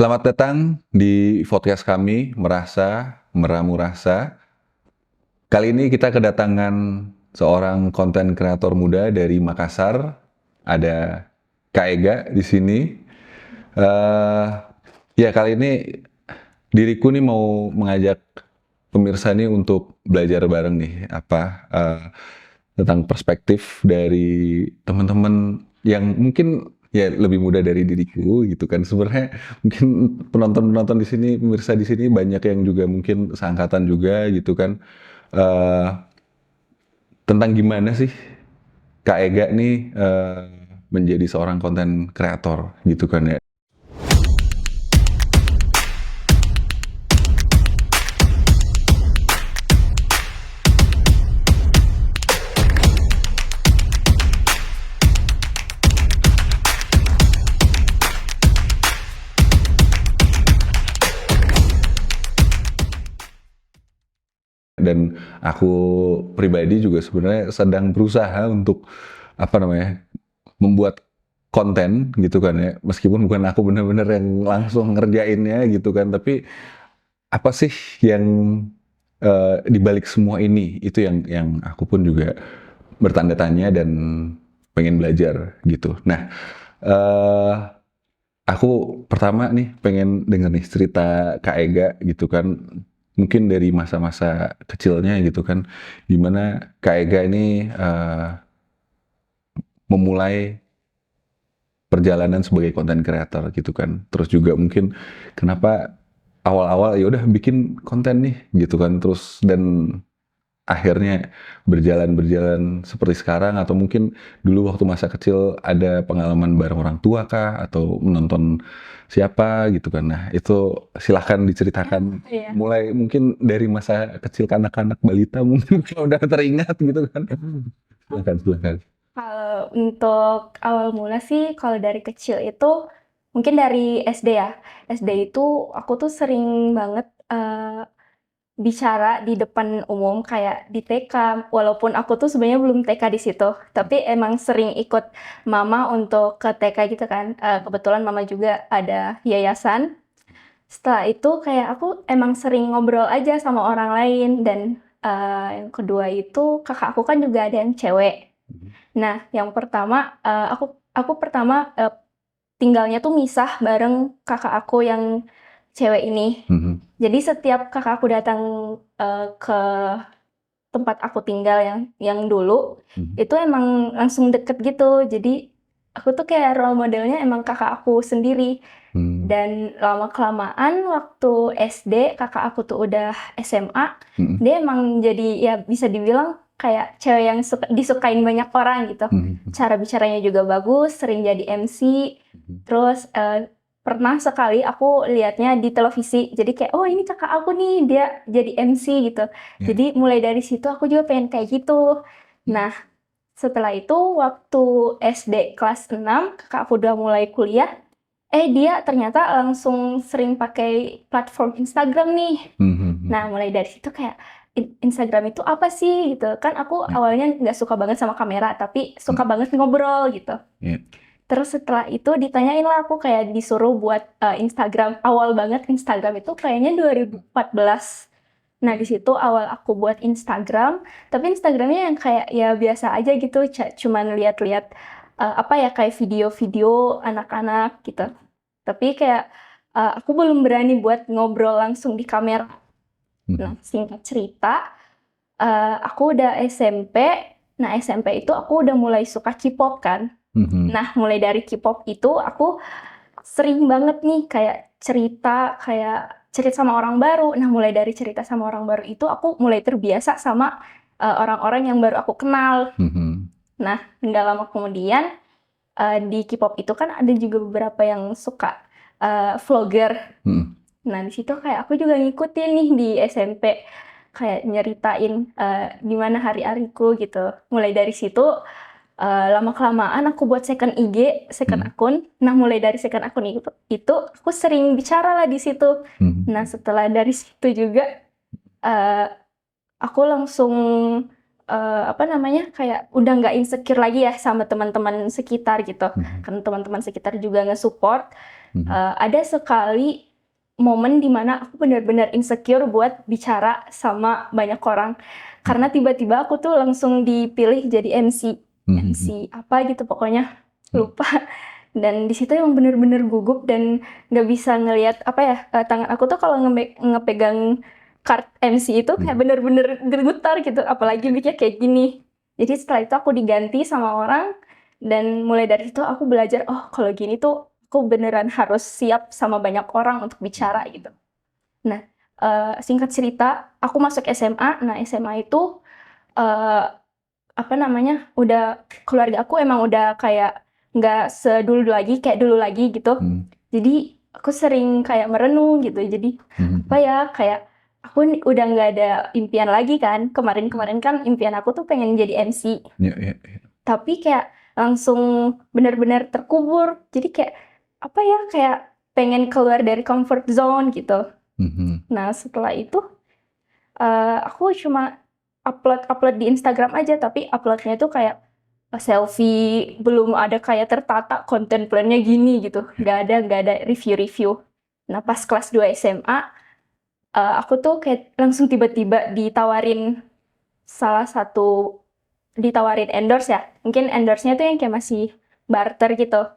Selamat datang di podcast kami, Merasa Meramu Rasa. Kali ini kita kedatangan seorang konten kreator muda dari Makassar. Ada Kak Ega di sini. Ya kali ini diriku nih mau mengajak pemirsa nih untuk belajar bareng nih tentang perspektif dari teman-teman yang mungkin ya lebih muda dari diriku gitu kan. Sebenarnya mungkin penonton-penonton di sini, pemirsa di sini banyak yang juga mungkin seangkatan juga gitu kan. Eh, Tentang gimana sih Kak Ega nih menjadi seorang konten kreator gitu kan ya. Dan aku pribadi juga sebenarnya sedang berusaha untuk membuat konten gitu kan ya, meskipun bukan aku bener-bener yang langsung ngerjainnya gitu kan, tapi apa sih yang di balik semua ini, itu yang aku pun juga bertanda tanya dan pengen belajar gitu. Nah, eh aku pertama nih pengen denger nih cerita Kak Ega gitu kan, mungkin dari masa-masa kecilnya gitu kan, gimana Kak Ega ini memulai perjalanan sebagai konten kreator gitu kan. Terus juga mungkin kenapa awal-awal ya udah bikin konten nih gitu kan, terus dan akhirnya berjalan seperti sekarang, atau mungkin dulu waktu masa kecil ada pengalaman bareng orang tua kah, atau menonton siapa gitu kan. Nah, itu silahkan diceritakan Iya. mulai mungkin dari masa kecil kanak-kanak balita mungkin kalau udah teringat gitu kan. Silakan. Kalau untuk awal mula sih, kalau dari kecil itu mungkin dari SD ya. SD itu aku tuh sering banget bicara di depan umum kayak di TK. Walaupun aku tuh sebenarnya belum TK di situ, tapi emang sering ikut mama untuk ke TK gitu kan. Kebetulan mama juga ada yayasan. Setelah itu kayak aku emang sering ngobrol aja sama orang lain dan yang kedua itu kakak aku kan juga ada yang cewek. Nah, yang pertama, aku pertama, tinggalnya tuh misah bareng kakak aku yang cewek ini. Mhm. Jadi setiap kakak aku datang, ke tempat aku tinggal yang dulu, Mhm. itu emang langsung deket gitu. Jadi, aku tuh kayak role modelnya emang kakak aku sendiri. Hmm. Dan lama-kelamaan waktu SD, kakak aku tuh udah SMA, Mhm. dia emang jadi ya bisa dibilang kayak cewek yang disukain banyak orang gitu. Mhm. Cara bicaranya juga bagus, sering jadi MC, Mhm. terus pernah sekali aku lihatnya di televisi, jadi kayak, oh ini kakak aku nih, dia jadi MC gitu. Ya. Jadi mulai dari situ aku juga pengen kayak gitu. Hmm. Nah, setelah itu waktu SD kelas 6, kakak aku udah mulai kuliah, dia ternyata langsung sering pakai platform Instagram nih. Mhm. Nah, mulai dari situ kayak, Instagram itu apa sih gitu, kan aku Ya. awalnya nggak suka banget sama kamera, tapi suka Hmm. banget ngobrol gitu. Ya. Terus setelah itu ditanyain lah, aku kayak disuruh buat Instagram. Awal banget Instagram itu kayaknya 2014. Nah, di situ awal aku buat Instagram, tapi Instagramnya yang kayak ya biasa aja gitu, cuman lihat-lihat apa ya kayak video-video anak-anak gitu. Tapi kayak aku belum berani buat ngobrol langsung di kamera. Mhm. Nah, singkat cerita, aku udah SMP. Nah, SMP itu aku udah mulai suka K-pop kan. Mhm. Nah, mulai dari K-pop itu aku sering banget nih kayak cerita sama orang baru. Nah, mulai dari cerita sama orang baru itu aku mulai terbiasa sama orang-orang yang baru aku kenal. Mhm. Nah, nggak lama kemudian di K-pop itu kan ada juga beberapa yang suka vlogger. Mhm. Nah, di situ kayak aku juga ngikutin nih di SMP, kayak nyeritain gimana hari-hariku gitu. Mulai dari situ lama-kelamaan aku buat second IG, second Mhm. akun. Nah, mulai dari second akun itu aku sering bicara lah di situ. Mhm. Nah, setelah dari situ juga, eee, aku langsung apa namanya, kayak udah nggak insecure lagi ya sama teman-teman sekitar gitu. Karena teman-teman sekitar juga nge-support. Ada sekali momen dimana aku benar-benar insecure buat bicara sama banyak orang. Karena tiba-tiba aku tuh langsung dipilih jadi MC. MC apa gitu pokoknya, lupa. Dan di situ emang bener-bener gugup dan nggak bisa ngelihat apa ya, tangan aku tuh kalau ngepegang card MC itu kayak bener-bener gemetar gitu, apalagi mic-nya kayak gini. Jadi setelah itu aku diganti sama orang dan mulai dari situ aku belajar, oh kalau gini tuh aku beneran harus siap sama banyak orang untuk bicara gitu. Nah, singkat cerita, aku masuk SMA. Nah, SMA itu apa namanya, udah keluarga aku emang udah kayak nggak sedulu lagi kayak dulu lagi gitu. Jadi aku sering kayak merenung gitu. Jadi apa ya, kayak aku udah nggak ada impian lagi kan. Kemarin-kemarin kan impian aku tuh pengen jadi MC. Tapi kayak langsung benar-benar terkubur. Jadi kayak apa ya, kayak pengen keluar dari comfort zone gitu. Nah setelah itu aku cuma upload di Instagram aja, tapi uploadnya itu kayak selfie, belum ada kayak tertata konten plannya gini gitu, nggak ada review-review. Nah pas kelas 2 SMA, aku tuh kayak langsung tiba-tiba ditawarin endorse ya, mungkin endorse-nya tuh yang kayak masih barter gitu.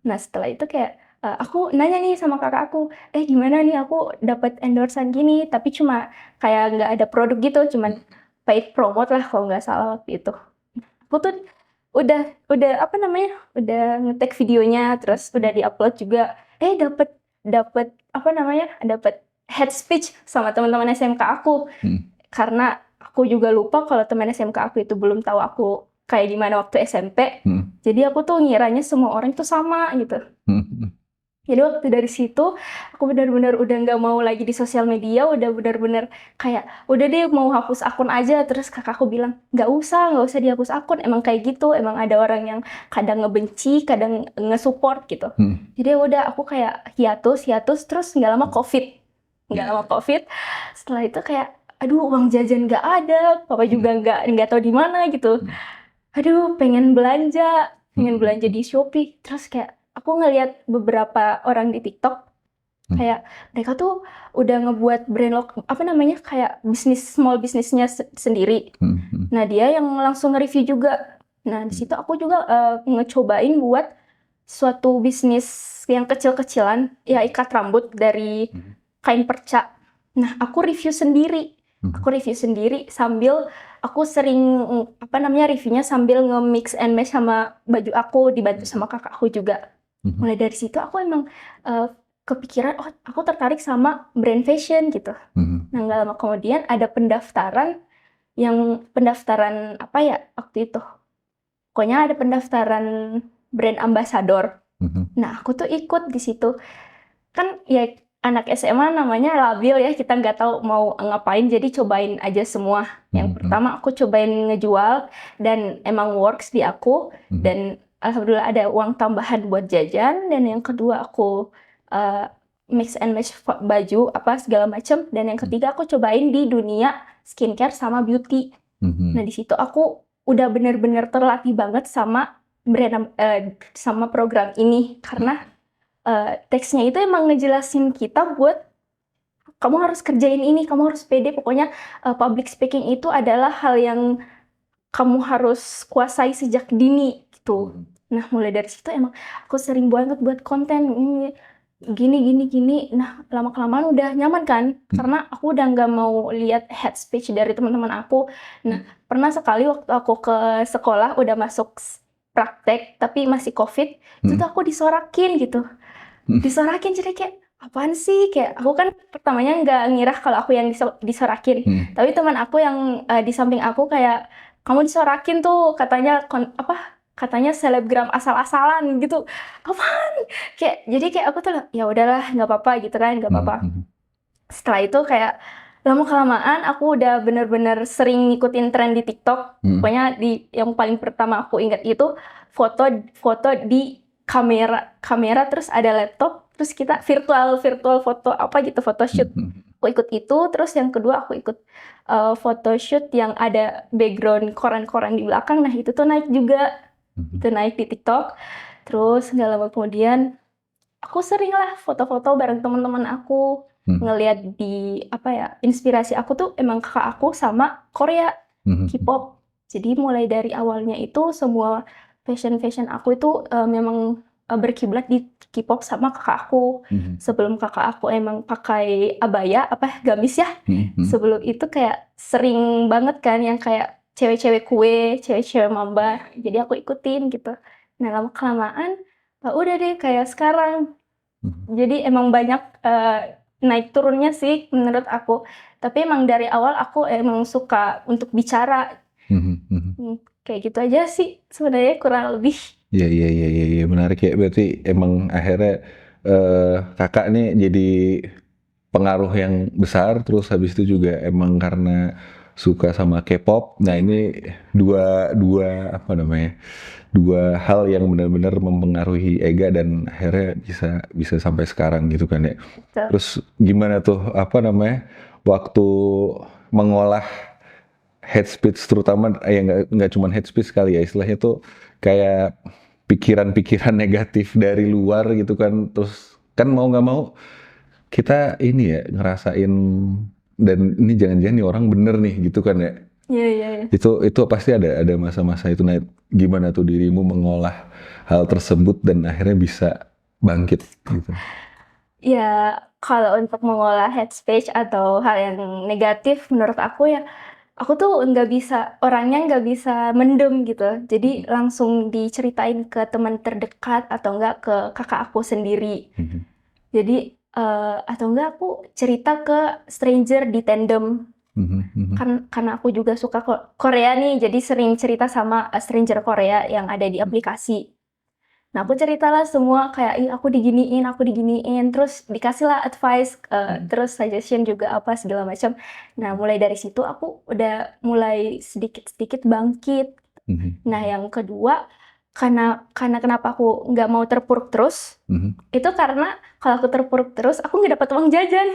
Nah setelah itu kayak aku nanya nih sama kakak aku, gimana nih aku dapat endorsean gini, tapi cuma kayak nggak ada produk gitu, cuman paid promote lah kalau nggak salah waktu itu. Aku tuh udah apa namanya, udah nge-tag videonya, terus udah di-upload juga, dapat apa namanya, dapat head speech sama teman-teman SMK aku. Karena aku juga lupa kalau teman SMK aku itu belum tahu aku kayak gimana waktu SMP. Jadi aku tuh ngiranya semua orang itu sama gitu. Jadi waktu dari situ aku benar-benar udah nggak mau lagi di sosial media, udah benar-benar kayak udah deh mau hapus akun aja. Terus kakakku bilang nggak usah dihapus akun, emang kayak gitu, emang ada orang yang kadang ngebenci, kadang nge-support gitu. Jadi udah aku kayak hiatus terus nggak lama COVID. Setelah itu kayak aduh uang jajan nggak ada, papa juga nggak tahu di mana gitu. Aduh pengen belanja di Shopee. Terus kayak aku ngeliat beberapa orang di TikTok kayak mereka tuh udah ngebuat brand apa namanya, kayak small bisnisnya sendiri. Nah dia yang langsung nge-review juga. Nah di situ aku juga ngecobain buat suatu bisnis yang kecil-kecilan, ya ikat rambut dari kain perca. Nah aku review sendiri sambil aku sering apa namanya, reviewnya sambil nge-mix and match sama baju aku, dibantu sama kakakku juga. Mulai dari situ aku emang kepikiran, oh aku tertarik sama brand fashion gitu. Nah nggak lama kemudian ada pendaftaran apa ya waktu itu, pokoknya ada pendaftaran brand ambassador. Nah aku tuh ikut di situ. Kan ya anak SMA namanya labil ya, kita nggak tahu mau ngapain, jadi cobain aja semua. Yang pertama aku cobain ngejual dan emang works di aku, dan alhamdulillah ada uang tambahan buat jajan. Dan yang kedua aku mix and match baju apa segala macam. Dan yang ketiga aku cobain di dunia skincare sama beauty. Nah di situ aku udah bener-bener terlatih banget sama sama program ini, karena teksnya itu emang ngejelasin kita buat kamu harus kerjain ini, kamu harus pede. Pokoknya public speaking itu adalah hal yang kamu harus kuasai sejak dini gitu. Nah mulai dari situ emang aku sering banget buat konten gini. Nah lama-kelamaan udah nyaman kan, karena aku udah nggak mau lihat head speech dari teman-teman aku. Nah pernah sekali waktu aku ke sekolah udah masuk praktek tapi masih COVID, itu tuh aku disorakin gitu. Jadi kayak apaan sih, kayak aku kan pertamanya nggak ngira kalau aku yang disorakin. Tapi teman aku yang di samping aku kayak, kamu disorakin tuh katanya katanya selebgram asal-asalan gitu. Apaan? Jadi kayak aku tuh ya udahlah nggak apa-apa gitu kan, nggak apa-apa. Setelah itu kayak lama-kelamaan aku udah bener-bener sering ngikutin tren di TikTok. Pokoknya yang paling pertama aku ingat itu foto di kamera terus ada laptop, terus kita virtual foto apa gitu, foto shoot. Aku ikut itu, terus yang kedua aku ikut photoshoot yang ada background koran-koran di belakang. Nah itu tuh naik juga, itu naik di TikTok. Terus nggak lama kemudian aku sering lah foto-foto bareng teman-teman aku, ngelihat di apa ya, inspirasi aku tuh emang kakak aku sama Korea, K-pop. Jadi mulai dari awalnya itu semua fashion aku itu memang berkiblat di K-pop sama kakak aku. Sebelum kakak aku emang pakai abaya, gamis ya. Sebelum itu kayak sering banget kan yang kayak cewek-cewek kue, cewek-cewek mamba. Jadi aku ikutin gitu. Nah lama-kelamaan udah deh kayak sekarang. Jadi emang banyak naik turunnya sih menurut aku. Tapi emang dari awal aku emang suka untuk bicara. Kayak gitu aja sih sebenarnya kurang lebih. Iya, menarik ya. Berarti emang akhirnya kakak nih jadi pengaruh yang besar, terus habis itu juga emang karena suka sama K-pop. Nah ini dua apa namanya, dua hal yang benar-benar mempengaruhi Ega dan akhirnya bisa sampai sekarang gitu kan ya. Betul. Terus gimana tuh apa namanya waktu mengolah head speech, terutama nggak cuma head speech kali ya, istilahnya tuh kayak pikiran-pikiran negatif dari luar gitu kan. Terus kan mau nggak mau kita ini ya ngerasain, dan ini jangan-jangan nih orang bener nih gitu kan ya. Iya. Itu pasti ada masa-masa itu. Nah, gimana tuh dirimu mengolah hal tersebut dan akhirnya bisa bangkit gitu. Ya kalau untuk mengolah head speech atau hal yang negatif menurut aku ya, aku tuh orangnya nggak bisa mendem gitu. Jadi langsung diceritain ke teman terdekat atau enggak ke kakak aku sendiri. Jadi atau enggak aku cerita ke stranger di tandem. Karena aku juga suka Korea nih, jadi sering cerita sama stranger Korea yang ada di aplikasi. Nah aku ceritalah semua kayak, ih aku diginiin, terus dikasihlah advice, terus suggestion juga apa segala macam. Nah mulai dari situ aku udah mulai sedikit-sedikit bangkit. Nah yang kedua, karena kenapa aku nggak mau terpuruk terus, itu karena kalau aku terpuruk terus, aku nggak dapat uang jajan.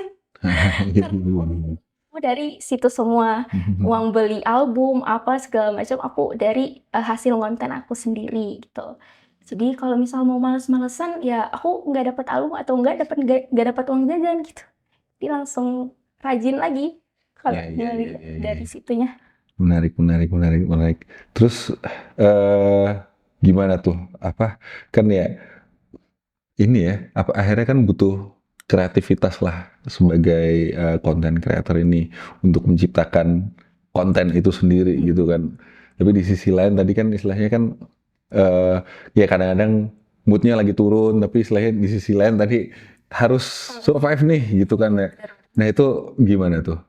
Aku dari situ semua, uang beli album, apa segala macam, aku dari hasil konten aku sendiri gitu. Jadi kalau misal mau males-malesan, ya aku nggak dapat album atau nggak dapat uang jajan gitu. Jadi langsung rajin lagi kalau Ya. dari situnya. Menarik. Terus gimana tuh? Apa kan ya ini ya? Apa akhirnya kan butuh kreativitas lah sebagai konten creator ini untuk menciptakan konten itu sendiri gitu kan. Tapi di sisi lain tadi kan istilahnya kan eh, ya kadang-kadang moodnya lagi turun, tapi istilahnya di sisi lain tadi harus survive nih gitu kan ya. Nah itu gimana tuh?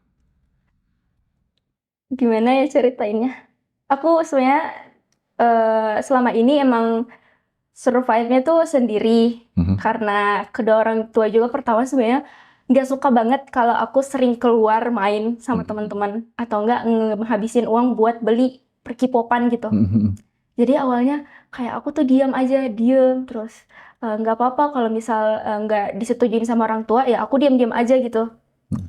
Gimana ya ceritainnya? Aku sebenarnya selama ini emang survive-nya tuh sendiri. Karena kedua orang tua juga pertama sebenarnya nggak suka banget kalau aku sering keluar main sama teman-teman atau nggak menghabisin uang buat beli perkipopan gitu. Jadi awalnya kayak aku tuh diem terus nggak apa-apa kalau misal nggak disetujuin sama orang tua ya aku diam-diam aja gitu.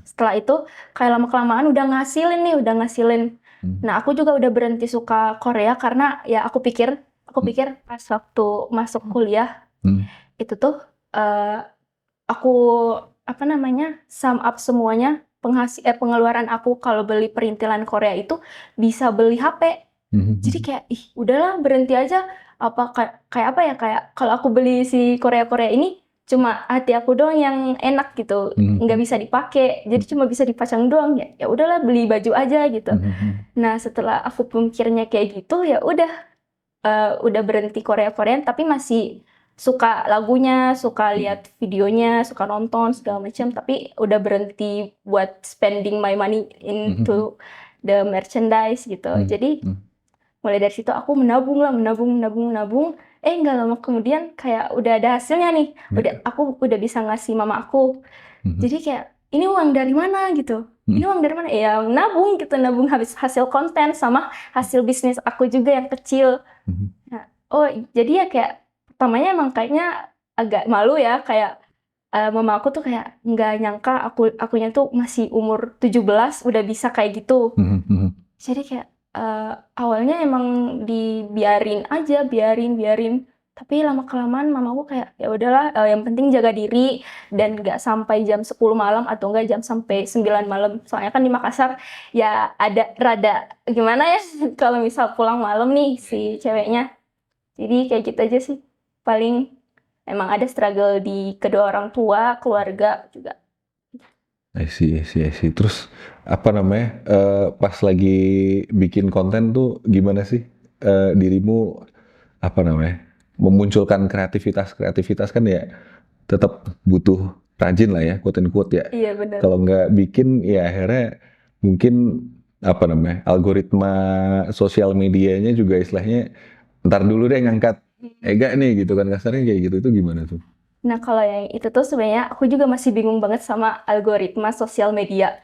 Setelah itu kayak lama-kelamaan udah ngasilin. Nah aku juga udah berhenti suka Korea karena ya aku pikir pas waktu masuk kuliah itu tuh aku apa namanya sum up semuanya pengeluaran aku kalau beli perintilan Korea itu bisa beli HP. Jadi kayak udahlah berhenti aja, kayak apa ya, kayak kalau aku beli si Korea ini cuma hati aku doang yang enak gitu, nggak bisa dipakai, jadi cuma bisa dipasang doang, ya udahlah beli baju aja gitu. Nah setelah aku mikirnya kayak gitu ya udah berhenti Korean tapi masih suka lagunya, suka lihat videonya, suka nonton segala macam, tapi udah berhenti buat spending my money into the merchandise gitu. Jadi mulai dari situ aku menabung, nggak lama kemudian kayak udah ada hasilnya nih, aku udah bisa ngasih mama aku. Jadi kayak ini uang dari mana gitu, ini uang dari mana ya, nabung habis hasil konten sama hasil bisnis aku juga yang kecil. Nah, jadi ya kayak pertamanya emang kayaknya agak malu ya, kayak mama aku tuh kayak nggak nyangka akunya tuh masih umur 17 udah bisa kayak gitu. Jadi kayak awalnya emang dibiarin aja, biarin. Tapi lama-kelamaan mamaku kayak ya udahlah, yang penting jaga diri dan nggak sampai jam 10 malam atau enggak jam sampai 9 malam. Soalnya kan di Makassar ya ada rada gimana ya kalau misal pulang malam nih si ceweknya. Jadi kayak gitu aja sih. Paling emang ada struggle di kedua orang tua, keluarga juga. I see. Terus apa namanya? Pas lagi bikin konten tuh gimana sih dirimu apa namanya? Memunculkan kreativitas kan ya tetap butuh rajin lah ya, quote and quote ya. Iya benar. Kalau nggak bikin ya akhirnya mungkin apa namanya? Algoritma sosial medianya juga istilahnya ntar dulu deh ngangkat Ega nih gitu kan kasarnya kayak gitu itu gimana tuh? Nah, kalau yang itu tuh sebenarnya aku juga masih bingung banget sama algoritma sosial media.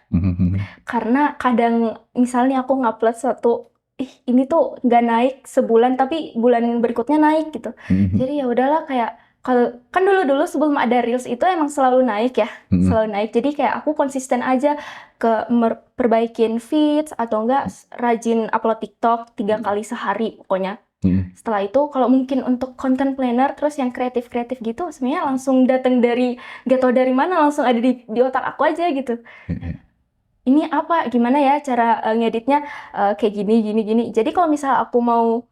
Karena kadang misalnya aku ngupload suatu, ini tuh nggak naik sebulan tapi bulan berikutnya naik gitu. Jadi ya udahlah kayak kalau kan dulu-dulu sebelum ada Reels itu emang selalu naik ya, selalu naik. Jadi kayak aku konsisten aja ke perbaikin feeds atau enggak rajin upload TikTok 3 kali sehari pokoknya. Setelah itu kalau mungkin untuk content planner terus yang kreatif gitu sebenarnya langsung datang dari gak tau dari mana langsung ada di otak aku aja gitu. Ini apa gimana ya cara ngeditnya kayak gini. Jadi kalau misal aku mau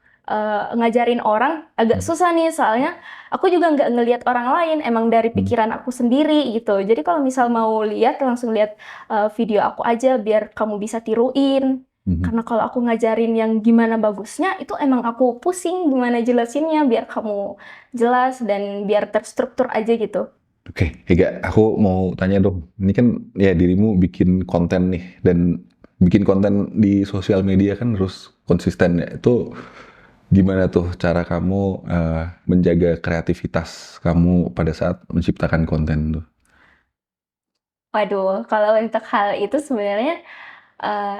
ngajarin orang agak susah nih soalnya aku juga nggak ngelihat orang lain emang dari pikiran aku sendiri gitu. Jadi kalau misal mau lihat langsung lihat video aku aja biar kamu bisa tiruin. Karena kalau aku ngajarin yang gimana bagusnya, itu emang aku pusing gimana jelasinnya biar kamu jelas dan biar terstruktur aja gitu. Oke, Ega, aku mau tanya dong. Ini kan ya dirimu bikin konten nih dan bikin konten di sosial media kan harus konsisten ya. Itu gimana tuh cara kamu menjaga kreativitas kamu pada saat menciptakan konten tuh? Waduh, kalau untuk hal itu sebenarnya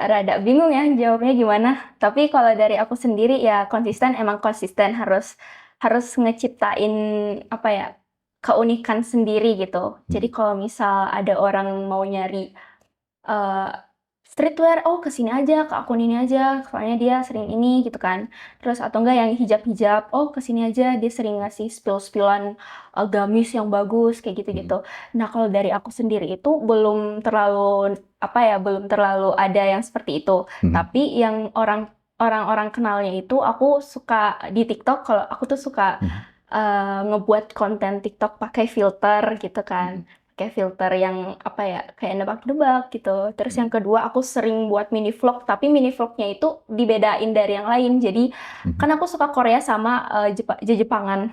rada bingung ya jawabnya gimana. Tapi kalau dari aku sendiri ya konsisten, emang konsisten harus ngeciptain apa ya keunikan sendiri gitu. Jadi kalau misal ada orang mau nyari uh, streetwear, oh ke sini aja, ke akun ini aja, soalnya dia sering ini gitu kan. Terus atau enggak yang hijab-hijab, oh ke sini aja, dia sering ngasih spill-spillan gamis yang bagus kayak gitu-gitu. Nah, kalau dari aku sendiri itu belum terlalu apa ya, belum terlalu ada yang seperti itu. Tapi yang orang-orang kenalnya itu aku suka di TikTok, kalau aku tuh suka ngebuat konten TikTok pakai filter gitu kan. Kayak filter yang apa ya kayak nebak-nebak gitu. Terus yang kedua aku sering buat mini vlog tapi mini vlognya itu dibedain dari yang lain. Jadi kan aku suka Korea sama Jepangan.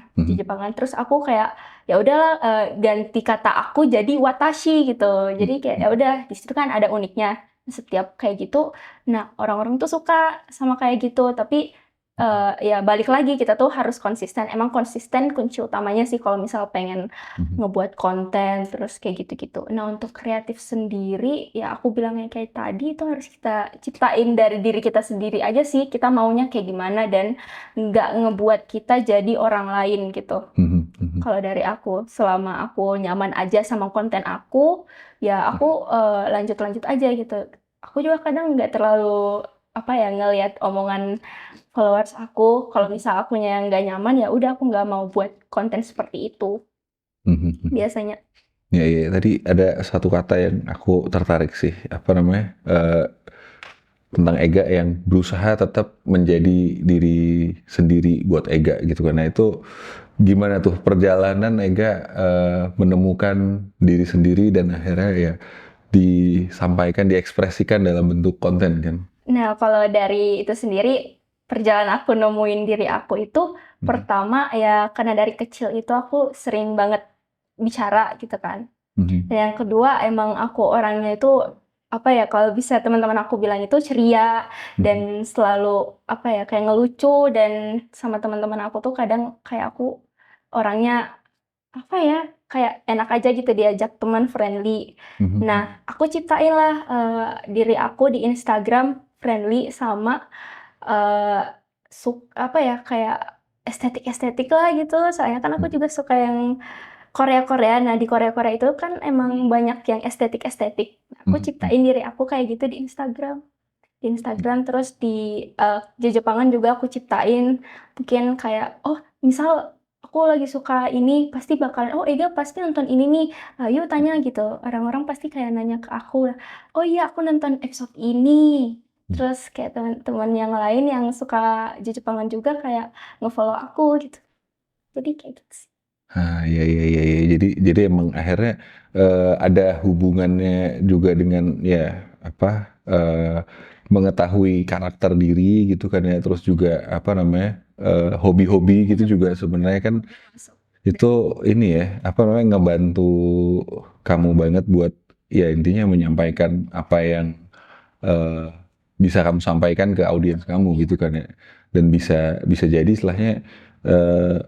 Terus aku kayak ya udahlah ganti kata aku jadi watashi gitu. Jadi kayak ya udah di situ kan ada uniknya setiap kayak gitu. Nah orang-orang tuh suka sama kayak gitu tapi ya balik lagi kita tuh harus konsisten. Emang konsisten kunci utamanya sih kalau misal pengen ngebuat konten terus kayak gitu-gitu. Nah untuk kreatif sendiri ya aku bilangnya kayak tadi itu harus kita ciptain dari diri kita sendiri aja sih. Kita maunya kayak gimana dan nggak ngebuat kita jadi orang lain gitu. Kalau dari aku selama aku nyaman aja sama konten aku ya aku lanjut-lanjut aja gitu. Aku juga kadang nggak terlalu apa ya ngelihat omongan followers aku. Kalau misal akunya yang nggak nyaman ya udah aku nggak mau buat konten seperti itu biasanya. Ya, tadi ada satu kata yang aku tertarik sih, apa namanya, tentang Ega yang berusaha tetap menjadi diri sendiri buat Ega gitu kan. Nah itu gimana tuh perjalanan Ega menemukan diri sendiri dan akhirnya ya disampaikan, diekspresikan dalam bentuk konten kan? Nah kalau dari itu sendiri perjalanan aku nemuin diri aku itu pertama ya karena dari kecil itu aku sering banget bicara gitu kan. Dan yang kedua emang aku orangnya itu apa ya kalau bisa teman-teman aku bilang itu ceria dan selalu apa ya kayak ngelucu dan sama teman-teman aku tuh kadang kayak aku orangnya apa ya kayak enak aja gitu diajak teman friendly. Nah aku ciptain lah diri aku di Instagram friendly sama apa ya kayak estetik lah gitu. Soalnya kan aku juga suka yang Korea-Korea. Nah, di Korea-Korea itu kan emang banyak yang estetik-estetik. Aku ciptain diri aku kayak gitu di Instagram. Terus di Jepangan juga aku ciptain. Mungkin kayak, oh misal aku lagi suka ini, pasti bakalan, oh Ega pasti nonton ini nih, yuk tanya gitu. Orang-orang pasti kayak nanya ke aku, oh iya aku nonton episode ini. Terus kayak teman-teman yang lain yang suka Jepangan juga kayak nge-follow aku gitu. Jadi kayak gitu sih. Iya, iya, iya, iya. Jadi emang akhirnya ada hubungannya juga dengan ya apa mengetahui karakter diri gitu kan ya, terus juga apa namanya hobi-hobi gitu juga sebenarnya kan itu ini ya apa namanya ngebantu kamu banget buat ya intinya menyampaikan apa yang eh, bisa kamu sampaikan ke audiens kamu gitu kan ya, dan bisa bisa jadi istilahnya eh,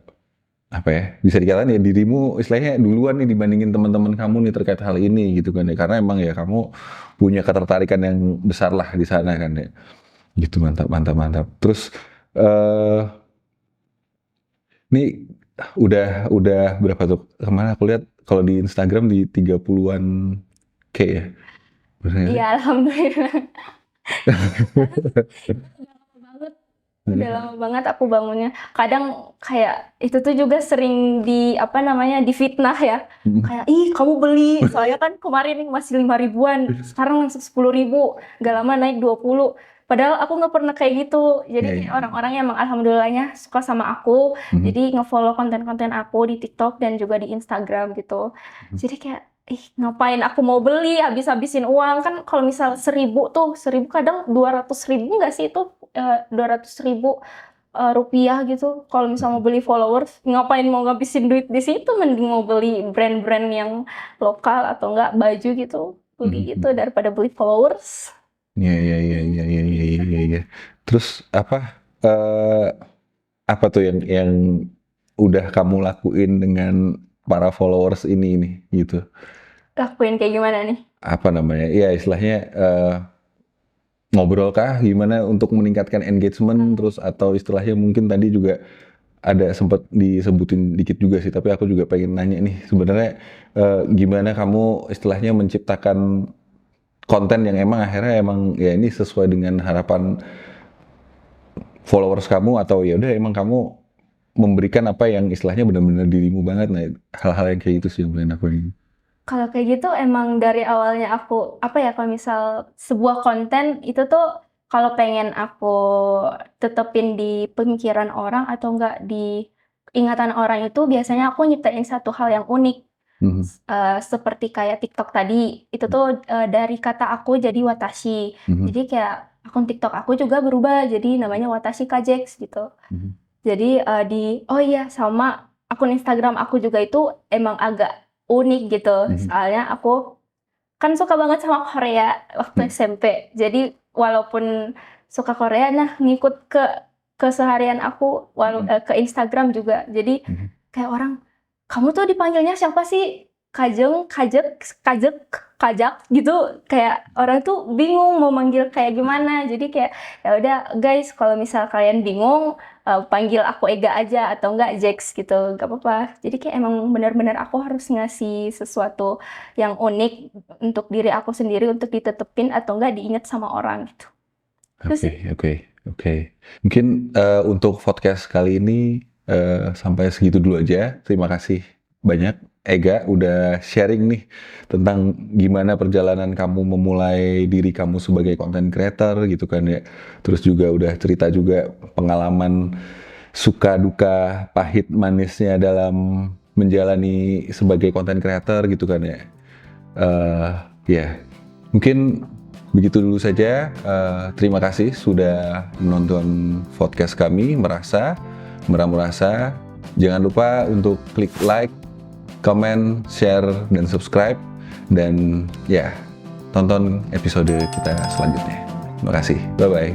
apa ya bisa dikatakan ya dirimu istilahnya duluan nih dibandingin teman-teman kamu nih terkait hal ini gitu kan ya, karena emang ya kamu punya ketertarikan yang besar lah di sana kan ya gitu. Mantap, mantap, mantap. Terus eh ini udah berapa tuh kemana aku lihat kalau di Instagram di 30-an K ya, bener nggak sih? Iya, alhamdulillah. Banget. Udah lama banget aku bangunnya. Kadang kayak itu tuh juga sering apa namanya, difitnah ya. Kayak, ih kamu beli. Soalnya kan kemarin masih 5 ribuan, sekarang langsung 10 ribu. Gak lama naik 20. Padahal aku nggak pernah kayak gitu. Jadi Iya, kayak iya. orang-orang yang emang alhamdulillahnya suka sama aku. Jadi nge-follow konten-konten aku di TikTok dan juga di Instagram gitu. Jadi kayak, ih ngapain aku mau beli, habis-habisin uang. Kan kalau misal 1.000 tuh, 1.000 kadang 200.000 nggak sih itu? 200.000 rupiah gitu. Kalau misalnya mau beli followers, ngapain mau ngabisin duit di situ? Mending mau beli brand-brand yang lokal atau enggak baju gitu, beli gitu daripada beli followers. Iya, iya, iya, iya, iya, iya, iya, iya. Terus eh apa tuh yang udah kamu lakuin dengan para followers ini nih gitu? Lakuin kayak gimana nih? Apa namanya? Ya istilahnya ngobrol kah gimana untuk meningkatkan engagement, terus atau istilahnya mungkin tadi juga ada sempat disebutin dikit juga sih, tapi aku juga pengen nanya nih sebenarnya gimana kamu istilahnya menciptakan konten yang emang akhirnya emang ya ini sesuai dengan harapan followers kamu, atau ya udah emang kamu memberikan apa yang istilahnya benar-benar dirimu banget. Nah, hal-hal yang kayak gitu sih yang pengen aku ini. Kalau kayak gitu emang dari awalnya aku, apa ya, kalau misal sebuah konten itu tuh kalau pengen aku tetepin di pemikiran orang atau enggak di ingatan orang itu biasanya aku nyiptain satu hal yang unik. Seperti kayak TikTok tadi, itu tuh dari kata aku jadi Watashi. Jadi kayak akun TikTok aku juga berubah jadi namanya Watashi Kajeks gitu. Jadi oh iya sama akun Instagram aku juga itu emang agak unik gitu. Soalnya aku kan suka banget sama Korea waktu SMP. Jadi walaupun suka Korea, nah ngikut ke keseharian aku ke Instagram juga. Jadi kayak orang, kamu tuh dipanggilnya siapa sih? Kajeng, Kajek, Kajek, Kajak gitu. Kayak orang tuh bingung mau manggil kayak gimana. Jadi kayak ya udah guys, kalau misal kalian bingung panggil aku Ega aja atau enggak Jex gitu, gak apa-apa. Jadi kayak emang benar-benar aku harus ngasih sesuatu yang unik untuk diri aku sendiri untuk ditetepin atau enggak diingat sama orang gitu. Oke. Mungkin untuk podcast kali ini sampai segitu dulu aja. Terima kasih banyak Ega udah sharing nih tentang gimana perjalanan kamu memulai diri kamu sebagai content creator gitu kan ya. Terus juga udah cerita juga pengalaman suka duka pahit manisnya dalam menjalani sebagai content creator gitu kan ya. Ya, mungkin begitu dulu saja. Terima kasih sudah menonton podcast kami, Merasa. Jangan lupa untuk klik like, comment, share, dan subscribe. Dan ya, tonton episode kita selanjutnya. Terima kasih. Bye-bye.